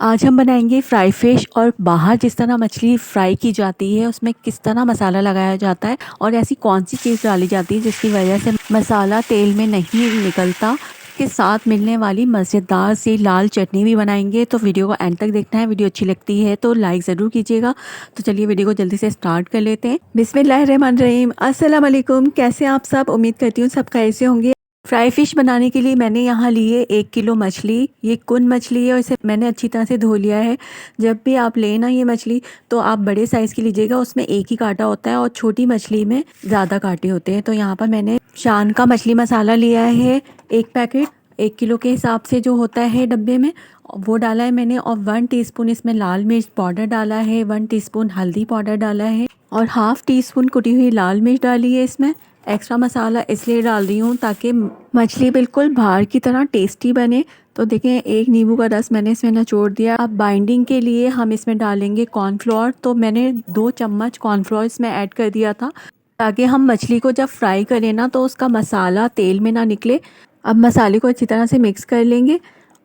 आज हम बनाएंगे फ्राई फिश। और बाहर जिस तरह मछली फ्राई की जाती है उसमें किस तरह मसाला लगाया जाता है और ऐसी कौन सी चीज़ डाली जाती है जिसकी वजह से मसाला तेल में नहीं निकलता। के साथ मिलने वाली मज़ेदार सी लाल चटनी भी बनाएंगे, तो वीडियो को एंड तक देखना है। वीडियो अच्छी लगती है तो लाइक ज़रूर कीजिएगा। तो चलिए वीडियो को जल्दी से स्टार्ट कर लेते हैं। बिस्मिल्लाहिर्रहमानिर्रहीम। अस्सलाम वालेकुम। कैसे आप सब? उम्मीद करती हूँ सब कैसे होंगे। फ्राई फ़िश बनाने के लिए मैंने यहाँ ली है 1 किलो मछली। ये कुन मछली है और इसे मैंने अच्छी तरह से धो लिया है। जब भी आप लें ना ये मछली, तो आप बड़े साइज़ की लीजिएगा, उसमें एक ही कांटा होता है और छोटी मछली में ज़्यादा कांटे होते हैं। तो यहाँ पर मैंने शान का मछली मसाला लिया है 1 पैकेट, 1 किलो के हिसाब से जो होता है डब्बे में, वो डाला है मैंने। और 1 टीस्पून इसमें लाल मिर्च पाउडर डाला है, 1 टीस्पून हल्दी पाउडर डाला है और हाफ़ टी स्पून कुटी हुई लाल मिर्च डाली है। इसमें एक्स्ट्रा मसाला इसलिए डाल रही हूँ ताकि मछली बिल्कुल बाहर की तरह टेस्टी बने। तो देखें, 1 नींबू का रस मैंने इसमें निचोड़ दिया। अब बाइंडिंग के लिए हम इसमें डालेंगे कॉर्नफ्लोर। तो मैंने 2 चम्मच कॉर्नफ्लोर इसमें ऐड कर दिया था ताकि हम मछली को जब फ्राई करें ना तो उसका मसाला तेल में ना निकले। अब मसाले को अच्छी तरह से मिक्स कर लेंगे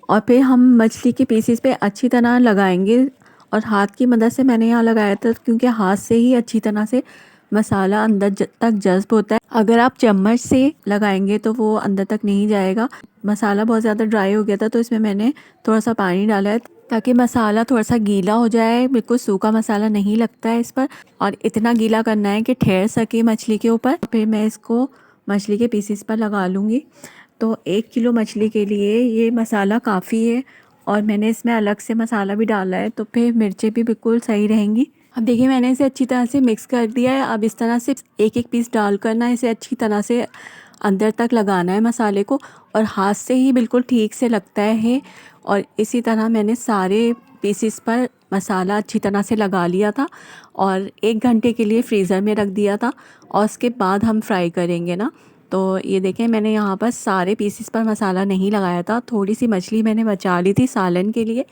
और फिर हम मछली के पीसेस पे अच्छी तरह लगाएंगे। और हाथ की मदद से मैंने यहाँ लगाया था क्योंकि हाथ से ही अच्छी तरह से मसाला अंदर तक जज्ब होता है। अगर आप चम्मच से लगाएंगे तो वो अंदर तक नहीं जाएगा। मसाला बहुत ज़्यादा ड्राई हो गया था तो इसमें मैंने थोड़ा सा पानी डाला है ताकि मसाला थोड़ा सा गीला हो जाए। बिल्कुल सूखा मसाला नहीं लगता है इस पर, और इतना गीला करना है कि ठहर सके मछली के ऊपर। फिर मैं इसको मछली के पीसेस पर लगा लूँगी। तो 1 किलो मछली के लिए ये मसाला काफ़ी है और मैंने इसमें अलग से मसाला भी डाला है, तो फिर मिर्चें भी बिल्कुल सही रहेंगी। अब देखिए, मैंने इसे अच्छी तरह से मिक्स कर दिया है। अब इस तरह से एक एक पीस डाल कर ना इसे अच्छी तरह से अंदर तक लगाना है मसाले को, और हाथ से ही बिल्कुल ठीक से लगता है। और इसी तरह मैंने सारे पीसेस पर मसाला अच्छी तरह से लगा लिया था और 1 घंटे के लिए फ्रीज़र में रख दिया था, और उसके बाद हम फ्राई करेंगे ना। तो ये देखें, मैंने यहाँ पर सारे पीसेस पर मसाला नहीं लगाया था, थोड़ी सी मछली मैंने बचा ली थी सालन के लिए।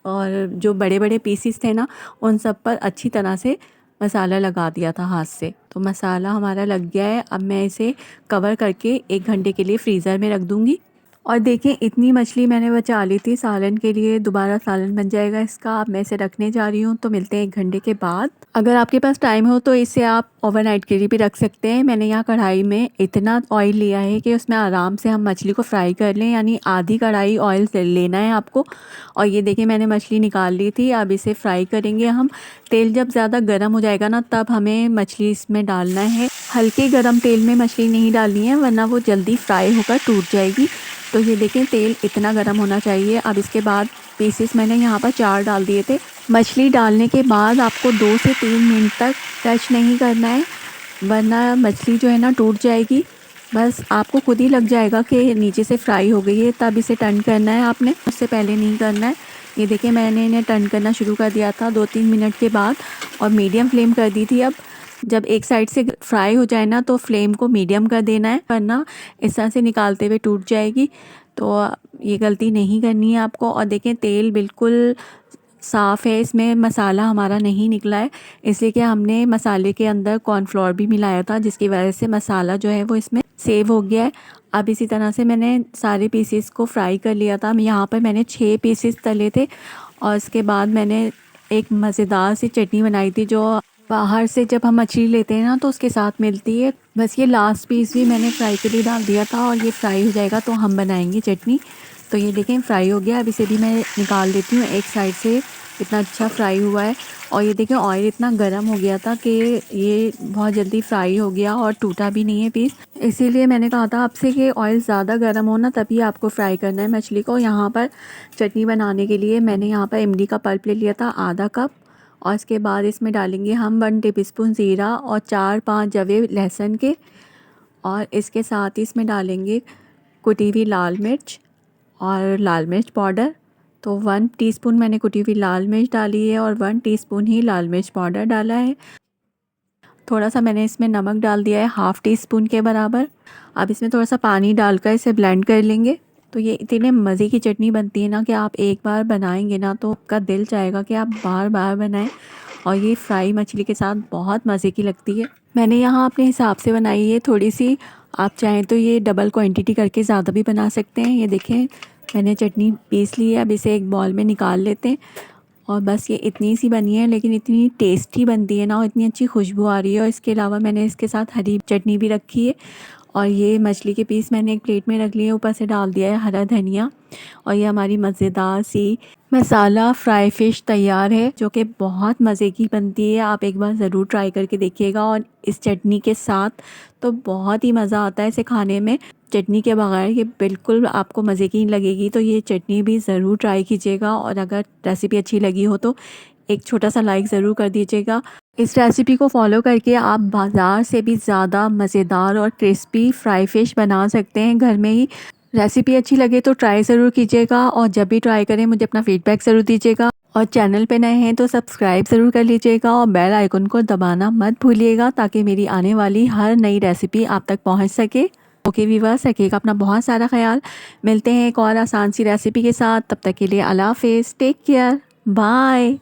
और जो बड़े बड़े पीसीस थे ना, उन सब पर अच्छी तरह से मसाला लगा दिया था हाथ से। तो मसाला हमारा लग गया है। अब मैं इसे कवर करके 1 घंटे के लिए फ्रीज़र में रख दूँगी। और देखें, इतनी मछली मैंने बचा ली थी सालन के लिए, दोबारा सालन बन जाएगा इसका। अब मैं इसे रखने जा रही हूँ, तो मिलते हैं 1 घंटे के बाद। अगर आपके पास टाइम हो तो इसे आप ओवरनाइट के लिए भी रख सकते हैं। मैंने यहाँ कढ़ाई में इतना ऑयल लिया है कि उसमें आराम से हम मछली को फ्राई कर लें, यानी आधी कढ़ाई ऑयल लेना है आपको। और ये देखिए, मैंने मछली निकाल ली थी। अब इसे फ्राई करेंगे हम। तेल जब ज़्यादा गर्म हो जाएगा ना, तब हमें मछली इसमें डालना है। हल्के गर्म तेल में मछली नहीं डालनी है, वरना वो जल्दी फ्राई होकर टूट जाएगी। तो ये देखें, तेल इतना गर्म होना चाहिए। अब इसके बाद पीसेस मैंने यहाँ पर 4 डाल दिए थे। मछली डालने के बाद आपको 2 से 3 मिनट तक टच नहीं करना है, वरना मछली जो है ना टूट जाएगी। बस आपको खुद ही लग जाएगा कि नीचे से फ्राई हो गई है, तब इसे टर्न करना है आपने, उससे पहले नहीं करना है। ये देखिए, मैंने इन्हें टर्न करना शुरू कर दिया था 2-3 मिनट के बाद, और मीडियम फ्लेम कर दी थी। अब जब एक साइड से फ्राई हो जाए ना, तो फ्लेम को मीडियम कर देना है, वरना इस तरह से निकालते हुए टूट जाएगी। तो ये गलती नहीं करनी है आपको। और देखें, तेल बिल्कुल साफ़ है, इसमें मसाला हमारा नहीं निकला है, इसलिए कि हमने मसाले के अंदर कॉर्नफ्लोर भी मिलाया था, जिसकी वजह से मसाला जो है वो इसमें सेव हो गया है। अब इसी तरह से मैंने सारे पीसेस को फ्राई कर लिया था। यहाँ पर मैंने 6 पीसेस तले थे, और इसके बाद मैंने एक मज़ेदार सी चटनी बनाई थी, जो बाहर से जब हम मछली लेते हैं ना तो उसके साथ मिलती है। बस ये लास्ट पीस भी मैंने फ्राई के लिए डाल दिया था, और ये फ्राई हो जाएगा तो हम बनाएंगे चटनी। तो ये देखें, फ्राई हो गया। अब इसे भी मैं निकाल देती हूँ। एक साइड से इतना अच्छा फ्राई हुआ है, और ये देखें, ऑयल इतना गर्म हो गया था कि ये बहुत जल्दी फ्राई हो गया और टूटा भी नहीं है पीस। इसीलिए मैंने कहा था आपसे कि ऑयल ज़्यादा गर्म हो ना, तभी आपको फ्राई करना है मछली को। यहाँ पर चटनी बनाने के लिए मैंने यहाँ पर इमली का पल्प ले लिया था आधा कप, और इसके बाद इसमें डालेंगे हम 1 टेबलस्पून ज़ीरा और 4-5 जवे लहसुन के, और इसके साथ ही इसमें डालेंगे कुटी हुई लाल मिर्च और लाल मिर्च पाउडर। तो 1 टीस्पून मैंने कुटी हुई लाल मिर्च डाली है और 1 टीस्पून ही लाल मिर्च पाउडर डाला है। थोड़ा सा मैंने इसमें नमक डाल दिया है, हाफ़ टी स्पून के बराबर। अब इसमें थोड़ा सा पानी डालकर इसे ब्लेंड कर लेंगे। तो ये इतने मज़े की चटनी बनती है ना कि आप एक बार बनाएंगे ना तो आपका दिल चाहेगा कि आप बार बार बनाएं। और ये फ्राई मछली के साथ बहुत मज़े की लगती है। मैंने यहाँ अपने हिसाब से बनाई है थोड़ी सी, आप चाहें तो ये डबल क्वांटिटी करके ज़्यादा भी बना सकते हैं। ये देखें, मैंने चटनी पीस ली है, अब इसे एक बॉल में निकाल लेते हैं। और बस ये इतनी सी बनी है, लेकिन इतनी टेस्टी बनती है ना, और इतनी अच्छी खुशबू आ रही है। और इसके अलावा मैंने इसके साथ हरी चटनी भी रखी है। और ये मछली के पीस मैंने एक प्लेट में रख लिए, ऊपर से डाल दिया है हरा धनिया। और ये हमारी मज़ेदार सी मसाला फ्राई फ़िश तैयार है, जो कि बहुत मज़े की बनती है। आप एक बार ज़रूर ट्राई करके देखिएगा। और इस चटनी के साथ तो बहुत ही मज़ा आता है इसे खाने में। चटनी के बगैर ये बिल्कुल आपको मज़े की नहीं लगेगी। तो ये चटनी भी ज़रूर ट्राई कीजिएगा। और अगर रेसिपी अच्छी लगी हो तो एक छोटा सा लाइक ज़रूर कर दीजिएगा। इस रेसिपी को फॉलो करके आप बाज़ार से भी ज़्यादा मज़ेदार और क्रिस्पी फ्राई फ़िश बना सकते हैं घर में ही। रेसिपी अच्छी लगे तो ट्राई ज़रूर कीजिएगा, और जब भी ट्राई करें मुझे अपना फ़ीडबैक ज़रूर दीजिएगा। और चैनल पे नए हैं तो सब्सक्राइब ज़रूर कर लीजिएगा, और बेल आइकन को दबाना मत भूलिएगा, ताकि मेरी आने वाली हर नई रेसिपी आप तक पहुंच सके। ओके व्यूअर्स, रखिएगा अपना बहुत सारा ख्याल। मिलते हैं एक और आसान सी रेसिपी के साथ। तब तक के लिए अल्लाह हाफ़िज़, टेक केयर, बाय।